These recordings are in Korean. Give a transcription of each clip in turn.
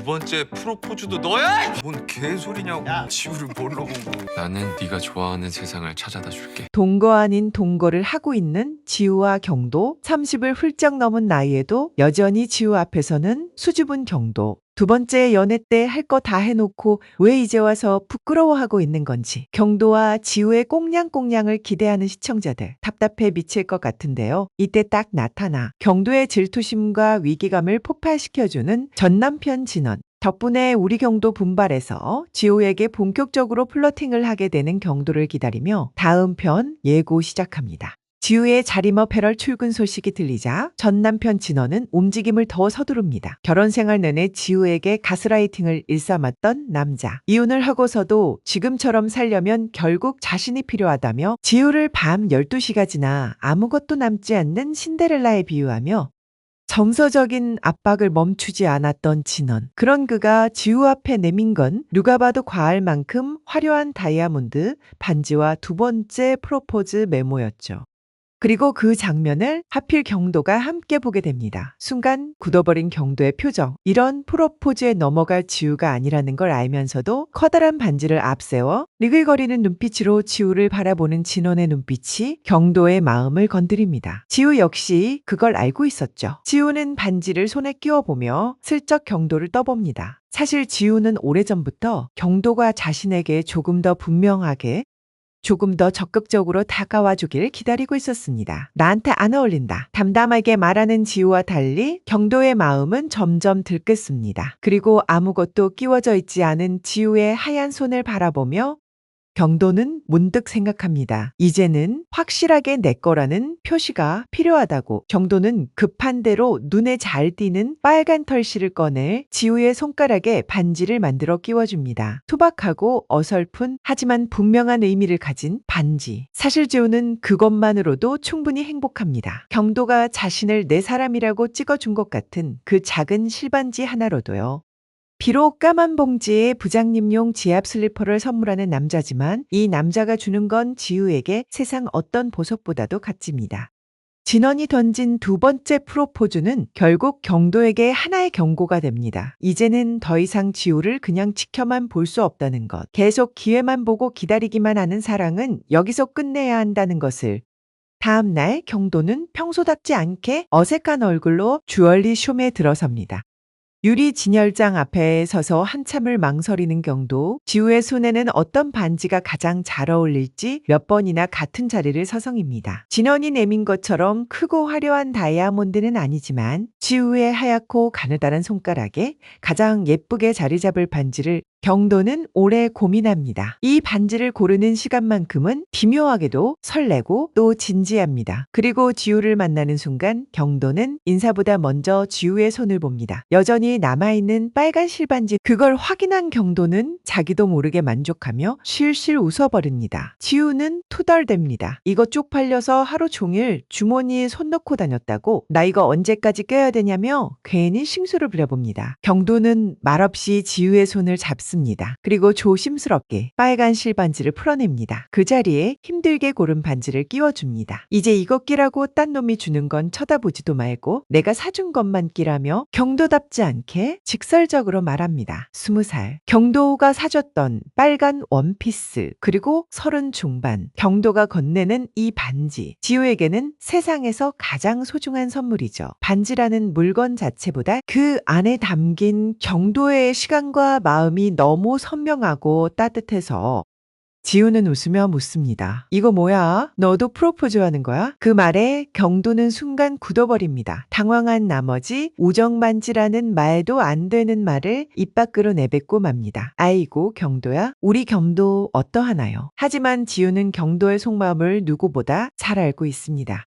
번째 프로포즈도 너야? 뭔 개소리냐고. 지우를 뭘로 보고. 나는 네가 좋아하는 세상을 찾아다 줄게. 동거 아닌 동거를 하고 있는 지우와 경도. 30을 훌쩍 넘은 나이에도 여전히 지우 앞에서는 수줍은 경도. 두 번째 연애 때 할 거 다 해놓고 왜 이제 와서 부끄러워하고 있는 건지. 경도와 지우의 꽁냥꽁냥을 기대하는 시청자들 답답해 미칠 것 같은데요. 이때 딱 나타나 경도의 질투심과 위기감을 폭발시켜주는 전남편 진원. 덕분에 우리 경도 분발해서 지우에게 본격적으로 플러팅을 하게 되는 경도를 기다리며 다음 편 예고 시작합니다. 지우의 자리머 패럴 출근 소식이 들리자 전 남편 진원은 움직임을 더 서두릅니다. 결혼 생활 내내 지우에게 가스라이팅을 일삼았던 남자. 이혼을 하고서도 지금처럼 살려면 결국 자신이 필요하다며 지우를 밤 12시가 지나 아무것도 남지 않는 신데렐라에 비유하며 정서적인 압박을 멈추지 않았던 진원. 그런 그가 지우 앞에 내민 건 누가 봐도 과할 만큼 화려한 다이아몬드 반지와 두 번째 프로포즈 메모였죠. 그리고 그 장면을 하필 경도가 함께 보게 됩니다. 순간 굳어버린 경도의 표정. 이런 프로포즈에 넘어갈 지우가 아니라는 걸 알면서도 커다란 반지를 앞세워 니글거리는 눈빛으로 지우를 바라보는 진원의 눈빛이 경도의 마음을 건드립니다. 지우 역시 그걸 알고 있었죠. 지우는 반지를 손에 끼워보며 슬쩍 경도를 떠봅니다. 사실 지우는 오래전부터 경도가 자신에게 조금 더 분명하게 조금 더 적극적으로 다가와 주길 기다리고 있었습니다. 나한테 안 어울린다. 담담하게 말하는 지우와 달리 경도의 마음은 점점 들끓습니다. 그리고 아무것도 끼워져 있지 않은 지우의 하얀 손을 바라보며 경도는 문득 생각합니다. 이제는 확실하게 내 거라는 표시가 필요하다고. 경도는 급한 대로 눈에 잘 띄는 빨간 털실을 꺼내 지우의 손가락에 반지를 만들어 끼워줍니다. 투박하고 어설픈 하지만 분명한 의미를 가진 반지. 사실 지우는 그것만으로도 충분히 행복합니다. 경도가 자신을 내 사람이라고 찍어준 것 같은 그 작은 실반지 하나로도요. 비록 까만 봉지에 부장님용 지압 슬리퍼를 선물하는 남자지만 이 남자가 주는 건 지우에게 세상 어떤 보석보다도 값집니다. 진원이 던진 두 번째 프로포즈는 결국 경도에게 하나의 경고가 됩니다. 이제는 더 이상 지우를 그냥 지켜만 볼 수 없다는 것. 계속 기회만 보고 기다리기만 하는 사랑은 여기서 끝내야 한다는 것을. 다음 날 경도는 평소답지 않게 어색한 얼굴로 주얼리 숍에 들어섭니다. 유리 진열장 앞에 서서 한참을 망설이는 경도. 지우의 손에는 어떤 반지가 가장 잘 어울릴지 몇 번이나 같은 자리를 서성입니다. 진원이 내민 것처럼 크고 화려한 다이아몬드는 아니지만 지우의 하얗고 가느다란 손가락에 가장 예쁘게 자리 잡을 반지를 경도는 오래 고민합니다. 이 반지를 고르는 시간만큼은 기묘하게도 설레고 또 진지합니다. 그리고 지우를 만나는 순간 경도는 인사보다 먼저 지우의 손을 봅니다. 여전히 남아있는 빨간 실반지. 그걸 확인한 경도는 자기도 모르게 만족하며 실실 웃어버립니다. 지우는 투덜댑니다. 이거 쪽팔려서 하루 종일 주머니에 손 넣고 다녔다고. 나 이거 언제까지 껴야 되냐며 괜히 싱수를 부려봅니다. 경도는 말없이 지우의 손을 잡습니다. 그리고 조심스럽게 빨간 실반지를 풀어냅니다. 그 자리에 힘들게 고른 반지를 끼워줍니다. 이제 이거 끼라고 딴 놈이 주는 건 쳐다보지도 말고 내가 사준 것만 끼라며 경도답지 않게 직설적으로 말합니다. 20살. 경도가 사줬던 빨간 원피스 그리고 30 중반. 경도가 건네는 이 반지. 지우에게는 세상에서 가장 소중한 선물이죠. 반지라는 물건 자체보다 그 안에 담긴 경도의 시간과 마음이 너무 선명하고 따뜻해서 지우는 웃으며 묻습니다. 이거 뭐야? 너도 프로포즈 하는 거야? 그 말에 경도는 순간 굳어버립니다. 당황한 나머지 우정반지라는 말도 안 되는 말을 입 밖으로 내뱉고 맙니다. 아이고 경도야? 우리 경도 어떠하나요? 하지만 지우는 경도의 속마음을 누구보다 잘 알고 있습니다.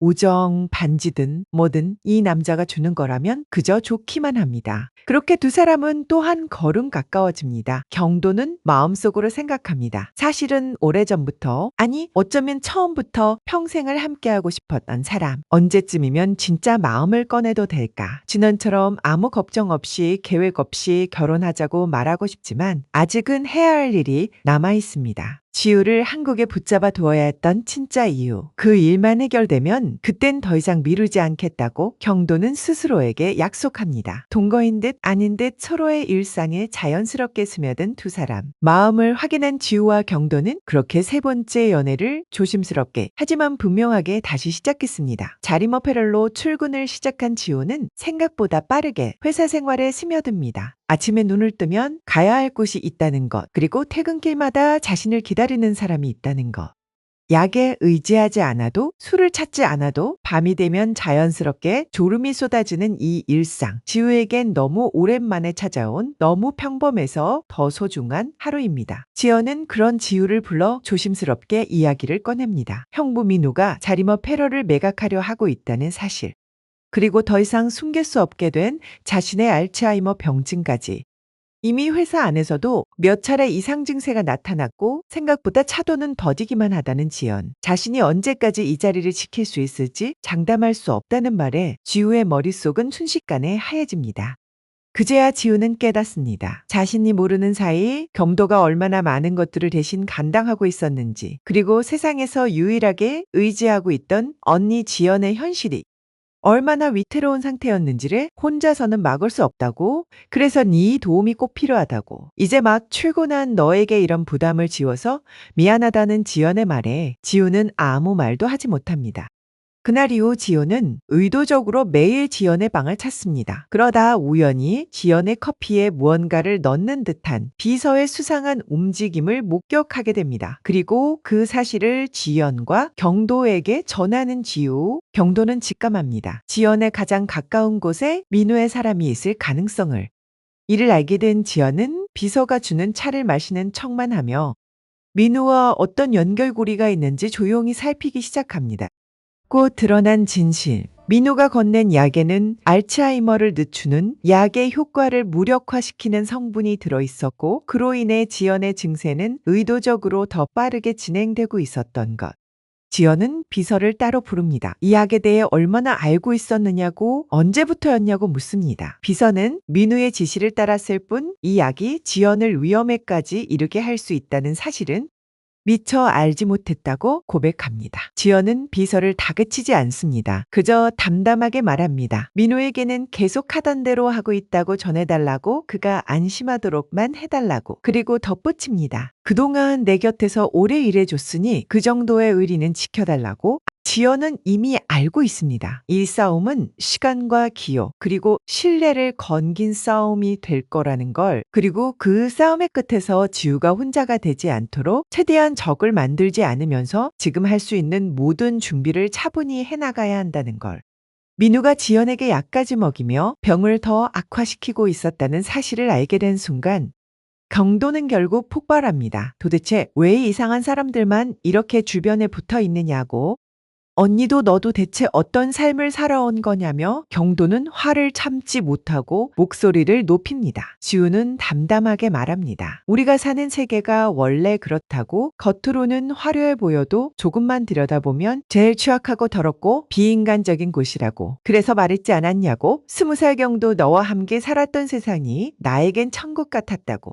우정, 반지든 뭐든 이 남자가 주는 거라면 그저 좋기만 합니다. 그렇게 두 사람은 또 한 걸음 가까워집니다. 경도는 마음속으로 생각합니다. 사실은 오래전부터, 아니 어쩌면 처음부터 평생을 함께하고 싶었던 사람. 언제쯤이면 진짜 마음을 꺼내도 될까? 진원처럼 아무 걱정 없이 계획 없이 결혼하자고 말하고 싶지만 아직은 해야 할 일이 남아 있습니다. 지우를 한국에 붙잡아 두어야 했던 진짜 이유. 그 일만 해결되면 그땐 더 이상 미루지 않겠다고 경도는 스스로에게 약속합니다. 동거인 듯 아닌 듯 서로의 일상에 자연스럽게 스며든 두 사람. 마음을 확인한 지우와 경도는 그렇게 세 번째 연애를 조심스럽게 하지만 분명하게 다시 시작했습니다. 자리머 패럴로 출근을 시작한 지우는 생각보다 빠르게 회사 생활에 스며듭니다. 아침에 눈을 뜨면 가야 할 곳이 있다는 것, 그리고 퇴근길마다 자신을 기다리는 사람이 있다는 것. 약에 의지하지 않아도, 술을 찾지 않아도 밤이 되면 자연스럽게 졸음이 쏟아지는 이 일상. 지우에겐 너무 오랜만에 찾아온 너무 평범해서 더 소중한 하루입니다. 지연은 그런 지우를 불러 조심스럽게 이야기를 꺼냅니다. 형부 민우가 자리머 패러를 매각하려 하고 있다는 사실. 그리고 더 이상 숨길 수 없게 된 자신의 알츠하이머 병증까지. 이미 회사 안에서도 몇 차례 이상 증세가 나타났고 생각보다 차도는 더디기만 하다는 지연. 자신이 언제까지 이 자리를 지킬 수 있을지 장담할 수 없다는 말에 지우의 머릿속은 순식간에 하얘집니다. 그제야 지우는 깨닫습니다. 자신이 모르는 사이 경도가 얼마나 많은 것들을 대신 감당하고 있었는지, 그리고 세상에서 유일하게 의지하고 있던 언니 지연의 현실이 얼마나 위태로운 상태였는지를 혼자서는 막을 수 없다고, 그래서 네 도움이 꼭 필요하다고, 이제 막 출근한 너에게 이런 부담을 지워서 미안하다는 지연의 말에 지우는 아무 말도 하지 못합니다. 그날 이후 지호는 의도적으로 매일 지연의 방을 찾습니다. 그러다 우연히 지연의 커피에 무언가를 넣는 듯한 비서의 수상한 움직임을 목격하게 됩니다. 그리고 그 사실을 지연과 경도에게 전하는 지호. 경도는 직감합니다. 지연의 가장 가까운 곳에 민우의 사람이 있을 가능성을. 이를 알게 된 지연은 비서가 주는 차를 마시는 척만 하며 민우와 어떤 연결고리가 있는지 조용히 살피기 시작합니다. 곧 드러난 진실. 민우가 건넨 약에는 알츠하이머를 늦추는 약의 효과를 무력화시키는 성분이 들어있었고, 그로 인해 지연의 증세는 의도적으로 더 빠르게 진행되고 있었던 것. 지연은 비서를 따로 부릅니다. 이 약에 대해 얼마나 알고 있었느냐고, 언제부터였냐고 묻습니다. 비서는 민우의 지시를 따랐을 뿐 이 약이 지연을 위험에까지 이르게 할 수 있다는 사실은 미처 알지 못했다고 고백합니다. 지연은 비서를 다그치지 않습니다. 그저 담담하게 말합니다. 민호에게는 계속 하던 대로 하고 있다고 전해달라고, 그가 안심하도록만 해달라고. 그리고 덧붙입니다. 그동안 내 곁에서 오래 일해줬으니 그 정도의 의리는 지켜달라고. 지연은 이미 알고 있습니다. 이 싸움은 시간과 기호, 그리고 신뢰를 건긴 싸움이 될 거라는 걸, 그리고 그 싸움의 끝에서 지우가 혼자가 되지 않도록 최대한 적을 만들지 않으면서 지금 할 수 있는 모든 준비를 차분히 해나가야 한다는 걸. 민우가 지연에게 약까지 먹이며 병을 더 악화시키고 있었다는 사실을 알게 된 순간 경도는 결국 폭발합니다. 도대체 왜 이상한 사람들만 이렇게 주변에 붙어 있느냐고. 언니도 너도 대체 어떤 삶을 살아온 거냐며 경도는 화를 참지 못하고 목소리를 높입니다. 지우는 담담하게 말합니다. 우리가 사는 세계가 원래 그렇다고. 겉으로는 화려해 보여도 조금만 들여다보면 제일 취약하고 더럽고 비인간적인 곳이라고. 그래서 말했지 않았냐고. 20살 경도 너와 함께 살았던 세상이 나에겐 천국 같았다고.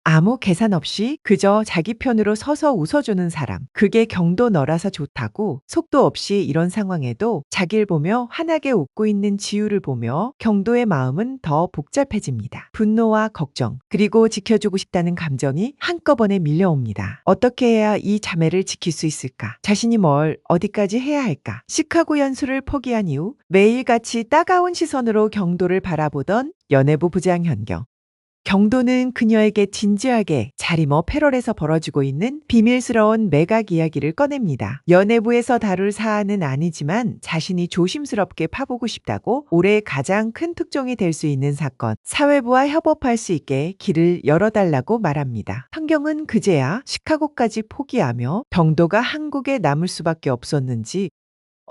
아무 계산 없이 그저 자기 편으로 서서 웃어주는 사람. 그게 경도 너라서 좋다고. 속도 없이 이런 상황에도 자기를 보며 환하게 웃고 있는 지우를 보며 경도의 마음은 더 복잡해집니다. 분노와 걱정, 그리고 지켜주고 싶다는 감정이 한꺼번에 밀려옵니다. 어떻게 해야 이 자매를 지킬 수 있을까? 자신이 뭘 어디까지 해야 할까? 시카고 연수를 포기한 이후 매일같이 따가운 시선으로 경도를 바라보던 연예부 부장 현경. 경도는 그녀에게 진지하게 자리머 패럴에서 벌어지고 있는 비밀스러운 매각 이야기를 꺼냅니다. 연예부에서 다룰 사안은 아니지만 자신이 조심스럽게 파보고 싶다고, 올해 가장 큰 특종이 될 수 있는 사건, 사회부와 협업할 수 있게 길을 열어달라고 말합니다. 환경은 그제야 시카고까지 포기하며 경도가 한국에 남을 수밖에 없었는지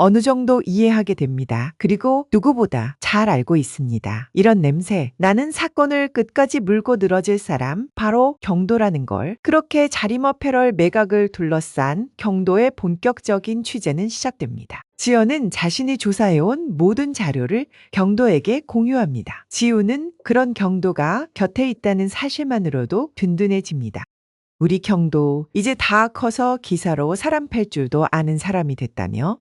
어느 정도 이해하게 됩니다. 그리고 누구보다 잘 알고 있습니다. 이런 냄새, 나는 사건을 끝까지 물고 늘어질 사람, 바로 경도라는 걸. 그렇게 자리머 패럴 매각을 둘러싼 경도의 본격적인 취재는 시작됩니다. 지연은 자신이 조사해온 모든 자료를 경도에게 공유합니다. 지우는 그런 경도가 곁에 있다는 사실만으로도 든든해집니다. 우리 경도 이제 다 커서 기사로 사람 팰 줄도 아는 사람이 됐다며?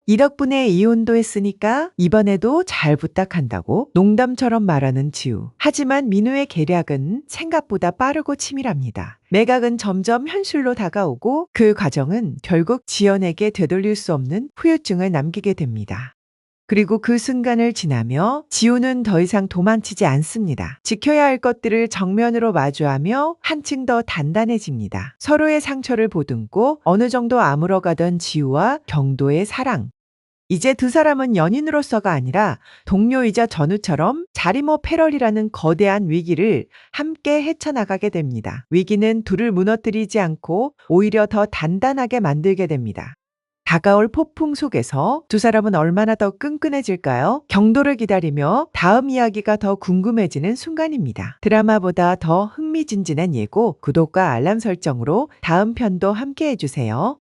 이 덕분에 이혼도 했으니까 이번에도 잘 부탁한다고 농담처럼 말하는 지우. 하지만 민우의 계략은 생각보다 빠르고 치밀합니다. 매각은 점점 현실로 다가오고 그 과정은 결국 지연에게 되돌릴 수 없는 후유증을 남기게 됩니다. 그리고 그 순간을 지나며 지우는 더 이상 도망치지 않습니다. 지켜야 할 것들을 정면으로 마주하며 한층 더 단단해집니다. 서로의 상처를 보듬고 어느 정도 아물어가던 지우와 경도의 사랑. 이제 두 사람은 연인으로서가 아니라 동료이자 전우처럼 자리모 패럴이라는 거대한 위기를 함께 헤쳐나가게 됩니다. 위기는 둘을 무너뜨리지 않고 오히려 더 단단하게 만들게 됩니다. 다가올 폭풍 속에서 두 사람은 얼마나 더 끈끈해질까요? 경도를 기다리며 다음 이야기가 더 궁금해지는 순간입니다. 드라마보다 더 흥미진진한 예고, 구독과 알람 설정으로 다음 편도 함께 해주세요.